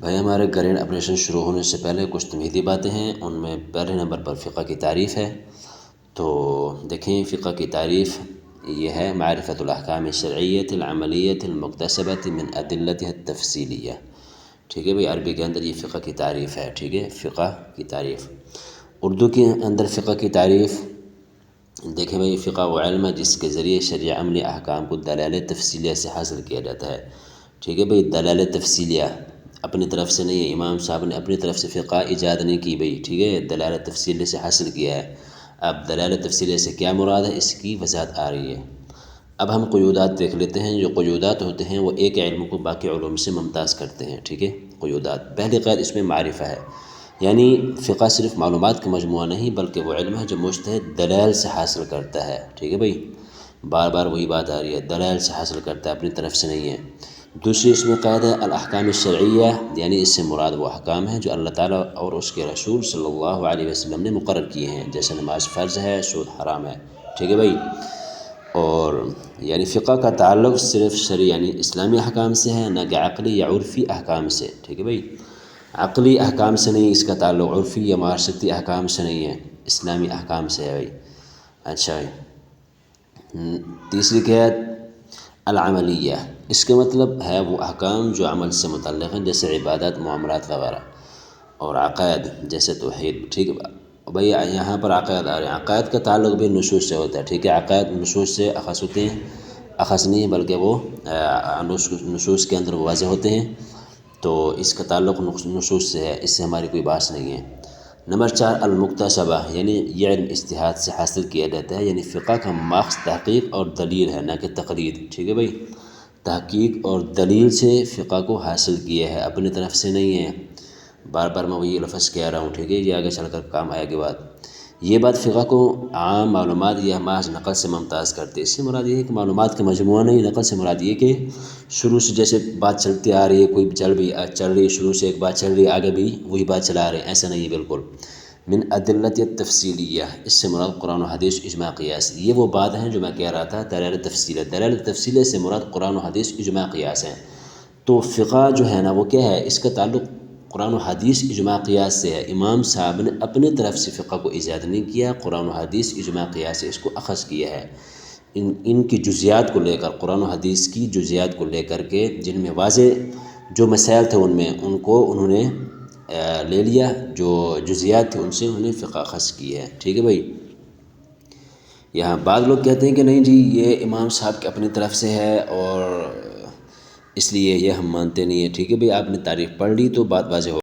بھائی ہمارے grand operation شروع ہونے سے پہلے کچھ تمہیدی باتیں ہیں، ان میں پہلے نمبر پر فقہ کی تعریف ہے۔ تو دیکھیں فقہ کی تعریف یہ ہے معرفت الاحکام الشرعیۃ العملیۃ المکتسبۃ من ادلتها التفصیلیہ۔ ٹھیک ہے بھئی، عربی کے اندر یہ فقہ کی تعریف ہے۔ ٹھیک ہے، فقہ کی تعریف۔ اردو کے اندر فقہ کی تعریف دیکھیں بھئی، فقہ وہ علم ہے جس کے ذریعے شرعی عملی احکام کو دلائل تفصیلیہ سے حاصل کیا جاتا ہے۔ ٹھیک ہے بھئی، دلائل تفصیلیہ اپنی طرف سے نہیں ہے، امام صاحب نے اپنی طرف سے فقہ ایجاد نہیں کی بھئی، ٹھیک ہے، دلائل تفصیلیہ سے حاصل کیا ہے۔ اب دلائل تفصیلیہ سے کیا مراد ہے، اس کی وضاحت آ رہی ہے۔ اب ہم قیودات دیکھ لیتے ہیں۔ جو قیودات ہوتے ہیں وہ ایک علم کو باقی علوم سے ممتاز کرتے ہیں۔ ٹھیک ہے، قیودات پہلی قید اس میں معرفہ ہے، یعنی فقہ صرف معلومات کا مجموعہ نہیں بلکہ وہ علم ہے جو مجتہد دلائل سے حاصل کرتا ہے۔ ٹھیک ہے بھئی، بار بار وہی بات آ رہی ہے، دلائل سے حاصل کرتا ہے، اپنی طرف سے نہیں ہے۔ دوسری اس میں قید ہے الاحکام الشرعیہ، یعنی اس سے مراد وہ احکام ہیں جو اللہ تعالیٰ اور اس کے رسول صلی اللہ علیہ وسلم نے مقرر کیے ہیں، جیسے نماز فرض ہے، سود حرام ہے۔ ٹھیک ہے بھئی، اور یعنی فقہ کا تعلق صرف شرعی یعنی اسلامی احکام سے ہے، نہ کہ عقلی یا عرفی احکام سے۔ ٹھیک ہے بھئی، عقلی احکام سے نہیں اس کا تعلق، عرفی یا معاشرتی احکام سے نہیں ہے، اسلامی احکام سے ہے بھئی۔ اچھا بھئی، تیسری قید العملیہ، اس کا مطلب ہے وہ احکام جو عمل سے متعلق ہیں، جیسے عبادات، معاملات وغیرہ، اور عقائد جیسے توحید۔ ٹھیک ہے بھئی، یہاں پر عقائد آ رہے ہیں، عقائد کا تعلق بھی نصوص سے ہوتا ہے۔ ٹھیک ہے، عقائد نصوص سے اخذ ہوتے ہیں، اخذ نہیں بلکہ وہ نصوص کے اندر واضح ہوتے ہیں، تو اس کا تعلق نصوص سے ہے، اس سے ہماری کوئی بحث نہیں ہے۔ نمبر 4 المکتسبہ، یعنی یہ علم اجتہاد سے حاصل کیا جاتا ہے، یعنی فقہ کا ماخذ تحقیق اور دلیل ہے، نہ کہ تقلید۔ ٹھیک ہے بھئی، تحقیق اور دلیل سے فقہ کو حاصل کیا ہے، اپنی طرف سے نہیں ہے۔ بار بار میں وہی لفظ کہہ رہا ہوں، ٹھیک ہے، یہ آگے چل کر کام آئے گی بات۔ یہ بات فقہ کو عام معلومات یا محض نقل سے ممتاز کرتے، اس سے مراد یہ ہے کہ معلومات کا مجموعہ نہیں، نقل سے مراد یہ کہ شروع سے جیسے بات چلتی آ رہی ہے، کوئی چل رہی ہے، شروع سے ایک بات چل رہی ہے، آگے بھی وہی بات چلا رہے ہیں، ایسا نہیں ہے بالکل۔ من ادلت التفصیلیہ، اس سے مراد قرآن و حدیث اجماع قیاس، یہ وہ بات ہیں جو میں کہہ رہا تھا دلائل تفصیلیہ۔ دلائل تفصیلیہ سے مراد قرآن و حدیث اجماع قیاس ہیں۔ تو فقہ جو ہے نا وہ کیا ہے، اس کا تعلق قرآن و حدیث اجماع قیاس سے ہے۔ امام صاحب نے اپنی طرف سے فقہ کو ایجاد نہیں کیا، قرآن و حدیث اجماع قیاس سے اس کو اخذ کیا ہے۔ ان کی جزیات کو لے کر، قرآن و حدیث کی جزیات کو لے کر کے، جن میں واضح جو مسائل تھے ان میں، ان کو انہوں نے لے لیا، جو جزیات تھے ان سے انہوں نے فقہ اخذ کی ہے۔ ٹھیک ہے بھائی، یہاں بعض لوگ کہتے ہیں کہ نہیں جی یہ امام صاحب کے اپنی طرف سے ہے اور اس لیے یہ ہم مانتے نہیں ہیں۔ ٹھیک ہے بھئی، آپ نے تعریف پڑھ لی تو بات واضح ہو